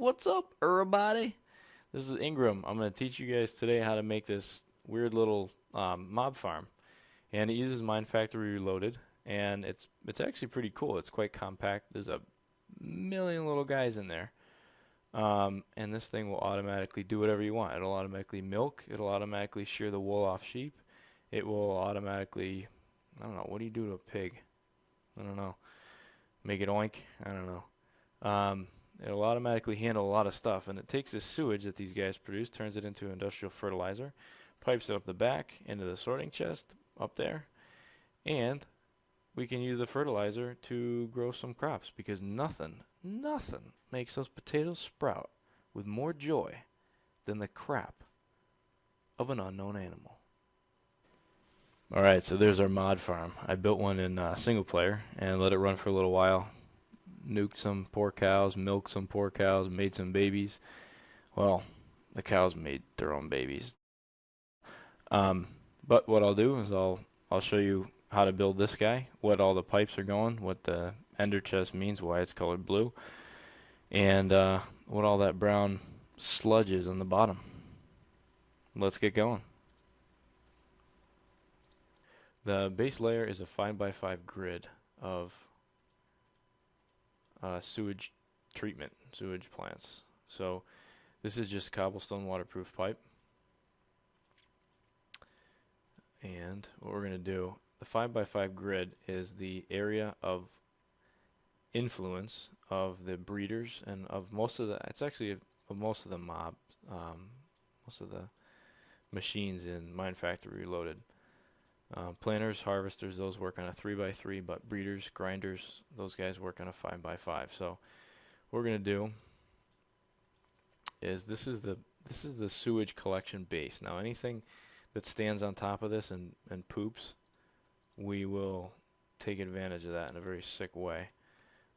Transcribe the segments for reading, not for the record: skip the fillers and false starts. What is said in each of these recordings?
What's up, everybody? This is Ingrimmm. I'm going to teach you guys today how to make this weird little mob farm, and it uses MineFactory Reloaded, and it's actually pretty cool. It's quite compact. There's a million little guys in there, and this thing will automatically do whatever you want. It'll automatically milk. It'll automatically shear the wool off sheep. It will automatically, I don't know, what do you do to a pig? I don't know. Make it oink? I don't know. It'll automatically handle a lot of stuff, and it takes this sewage that these guys produce, turns it into industrial fertilizer, pipes it up the back into the sorting chest up there, and we can use the fertilizer to grow some crops because nothing makes those potatoes sprout with more joy than the crap of an unknown animal. Alright, so there's our mod farm. I built one in single player and let it run for a little while. Nuked some poor cows, milked some poor cows, made some babies. Well, the cows made their own babies. But what I'll do is I'll show you how to build this guy, what all the pipes are going, what the ender chest means, why it's colored blue, and what all that brown sludge is on the bottom. Let's get going. The base layer is a 5x5 grid of sewage treatment, sewage plants. So this is just cobblestone waterproof pipe. And what we're going to do, the 5x5 grid is the area of influence of the breeders and of most of the, it's actually of most of the mobs, most of the machines in MineFactory Reloaded. Planters, harvesters, those work on a 3x3, but breeders, grinders, those guys work on a 5x5. So what we're going to do is this is the sewage collection base. Now anything that stands on top of this and poops, we will take advantage of that in a very sick way.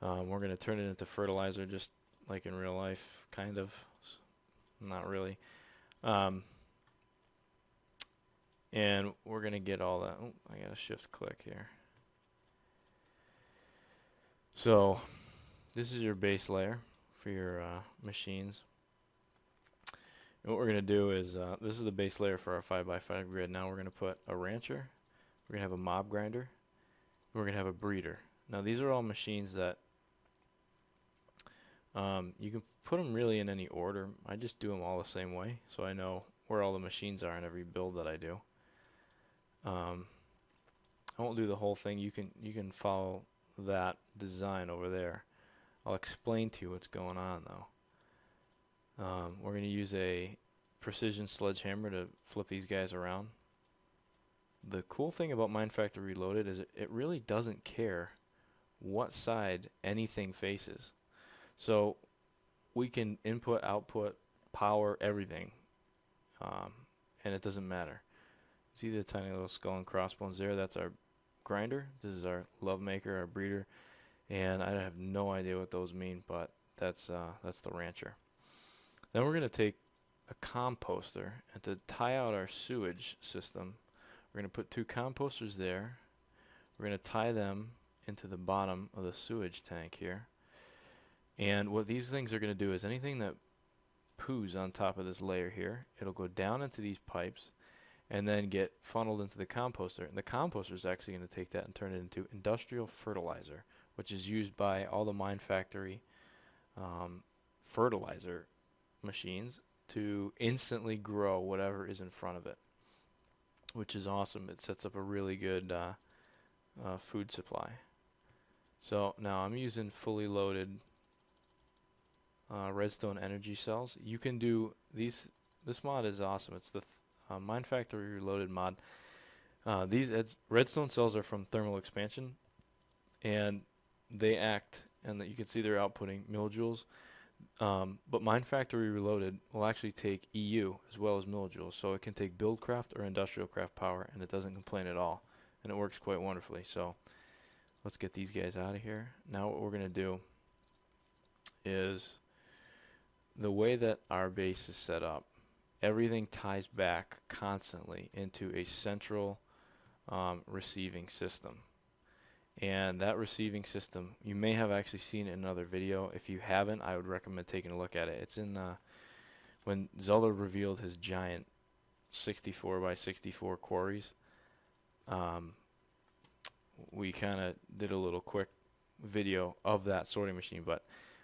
We're going to turn it into fertilizer just like in real life, kind of. Not really. And we're going to get all that. Oh, I got a shift click here. So this is your base layer for your machines. And what we're going to do is, this is the base layer for our 5x5 grid. Now we're going to put a rancher, we're going to have a mob grinder, and we're going to have a breeder. Now these are all machines that you can put them really in any order. I just do them all the same way, so I know where all the machines are in every build that I do. I won't do the whole thing. You can follow that design over there. I'll explain to you what's going on though. We're going to use a precision sledgehammer to flip these guys around. The cool thing about MineFactory Reloaded is it really doesn't care what side anything faces. So we can input, output, power, everything, and it doesn't matter. See the tiny little skull and crossbones there? That's our grinder. This is our love maker, our breeder, and I have no idea what those mean, but that's the rancher. Then we're going to take a composter, and to tie out our sewage system, we're going to put two composters there. We're going to tie them into the bottom of the sewage tank here. And what these things are going to do is anything that poos on top of this layer here, it'll go down into these pipes and then get funneled into the composter. And the composter is actually going to take that and turn it into industrial fertilizer, which is used by all the MineFactory fertilizer machines to instantly grow whatever is in front of it, which is awesome. It sets up a really good food supply. So now I'm using fully loaded redstone energy cells. You can do these. This mod is awesome. It's the MineFactory Reloaded mod. These redstone cells are from thermal expansion, and they act, and you can see they're outputting millijoules. But MineFactory Reloaded will actually take EU as well as millijoules, so it can take buildcraft or industrial craft power, and it doesn't complain at all, and it works quite wonderfully. So let's get these guys out of here. Now what we're going to do is, the way that our base is set up, everything ties back constantly into a central receiving system. And that receiving system, you may have actually seen it in another video. If you haven't, I would recommend taking a look at it. It's in when Zelda revealed his giant 64 by 64 quarries. Um, we kind of did a little quick video of that sorting machine, but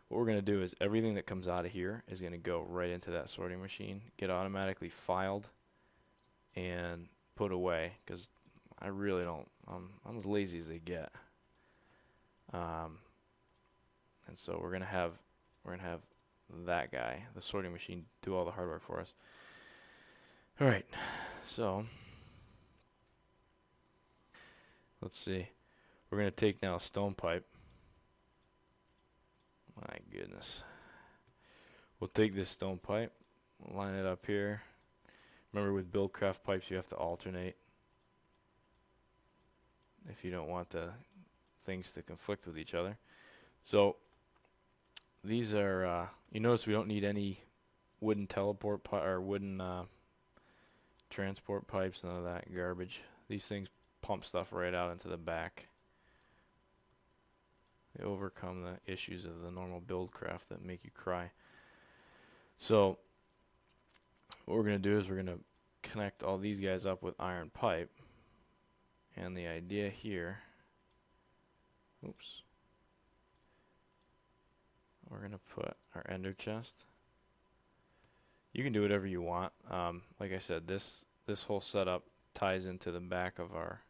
what we're going to do is everything that comes out of here is going to go right into that sorting machine, get automatically filed and put away, because I really don't, I'm as lazy as they get. And so we're gonna have that guy, the sorting machine, do all the hard work for us. All right, so let's see. We're gonna take now a stone pipe. My goodness. We'll take this stone pipe, line it up here. Remember, with Buildcraft pipes, you have to alternate if you don't want the things to conflict with each other. So these are, you notice we don't need any wooden teleport or wooden transport pipes, none of that garbage. These things pump stuff right out into the back. They overcome the issues of the normal Buildcraft that make you cry. So what we're going to do is we're going to connect all these guys up with iron pipe. And the idea here, oops, we're going to put our ender chest. You can do whatever you want. Like I said, this whole setup ties into the back of our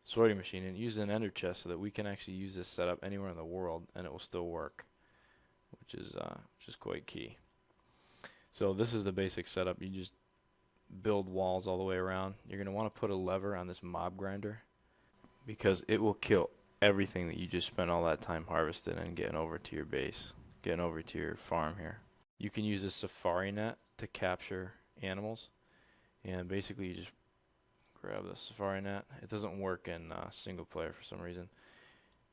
sorting machine, and use an ender chest so that we can actually use this setup anywhere in the world and it will still work, which is quite key. So this is the basic setup. You just build walls all the way around. You're going to want to put a lever on this mob grinder because it will kill everything that you just spent all that time harvesting and getting over to your base, getting over to your farm here. You can use a safari net to capture animals, and basically you just grab the safari net. It doesn't work in single player for some reason.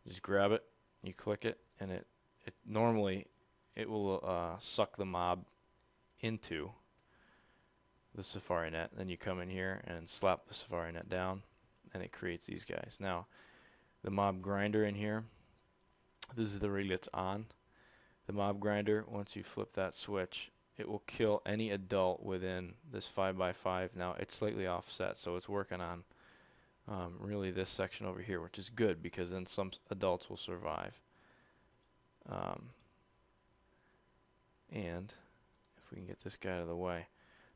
You just grab it, you click it, and it normally it will suck the mob into the safari net. Then you come in here and slap the safari net down, and it creates these guys. Now, the mob grinder in here, this is the rig that's on. The mob grinder, once you flip that switch, it will kill any adult within this 5x5. Now, it's slightly offset, so it's working on really this section over here, which is good because then some adults will survive. And if we can get this guy out of the way,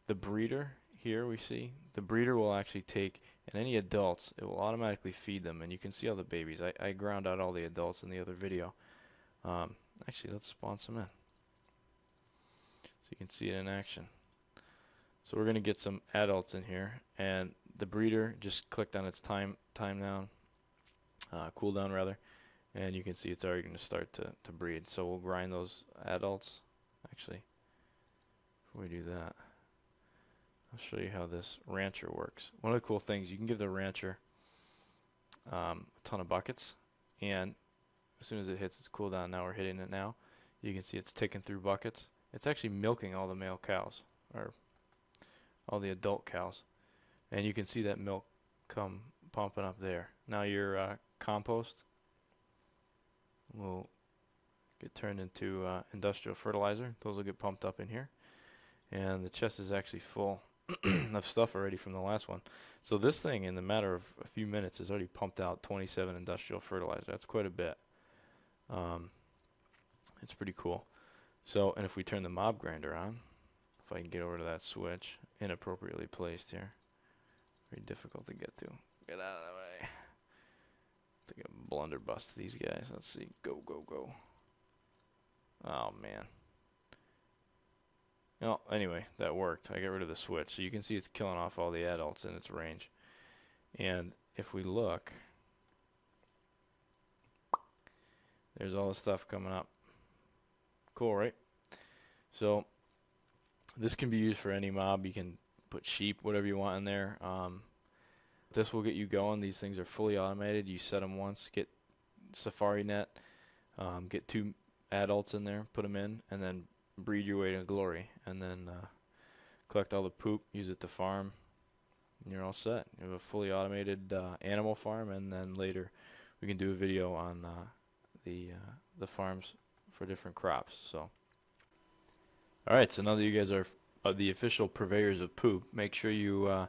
the breeder here we see, the breeder will actually take, and any adults, it will automatically feed them, and you can see all the babies. I ground out all the adults in the other video. Actually, let's spawn some in so you can see it in action. So we're going to get some adults in here, and the breeder just clicked on its cooldown rather, and you can see it's already going to start to breed. So we'll grind those adults. Actually, before we do that, I'll show you how this rancher works. One of the cool things, you can give the rancher a ton of buckets, and as soon as it hits its cooldown, now we're hitting it now, you can see it's ticking through buckets. It's actually milking all the male cows, or all the adult cows. And you can see that milk come pumping up there. Now your compost will get turned into industrial fertilizer. Those will get pumped up in here. And the chest is actually full of stuff already from the last one. So this thing, in the matter of a few minutes, has already pumped out 27 industrial fertilizer. That's quite a bit. It's pretty cool. So, and if we turn the mob grinder on, if I can get over to that switch, inappropriately placed here. Very difficult to get to. Get out of the way. Take a blunderbuss to these guys. Let's see. Go, go, go. Oh, man. Well, anyway, that worked. I got rid of the switch. So you can see it's killing off all the adults in its range. And if we look, there's all the stuff coming up. Cool, right? So this can be used for any mob. You can put sheep, whatever you want in there. This will get you going. These things are fully automated. You set them once, get safari net, get 2 adults in there, put them in, and then breed your way to glory. And then collect all the poop, use it to farm, and you're all set. You have a fully automated animal farm, and then later we can do a video on the farms for different crops. So, all right. So now that you guys are the official purveyors of poop, make sure you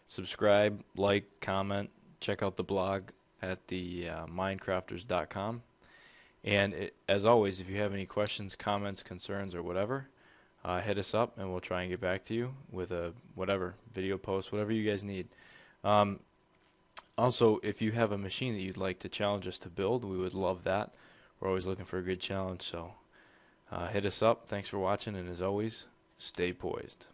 subscribe, like, comment, check out the blog at the minecrafters.com. And as always, if you have any questions, comments, concerns, or whatever, hit us up and we'll try and get back to you with a whatever video post, whatever you guys need. Also, if you have a machine that you'd like to challenge us to build, we would love that. We're always looking for a good challenge, so hit us up. Thanks for watching, and as always, stay poised.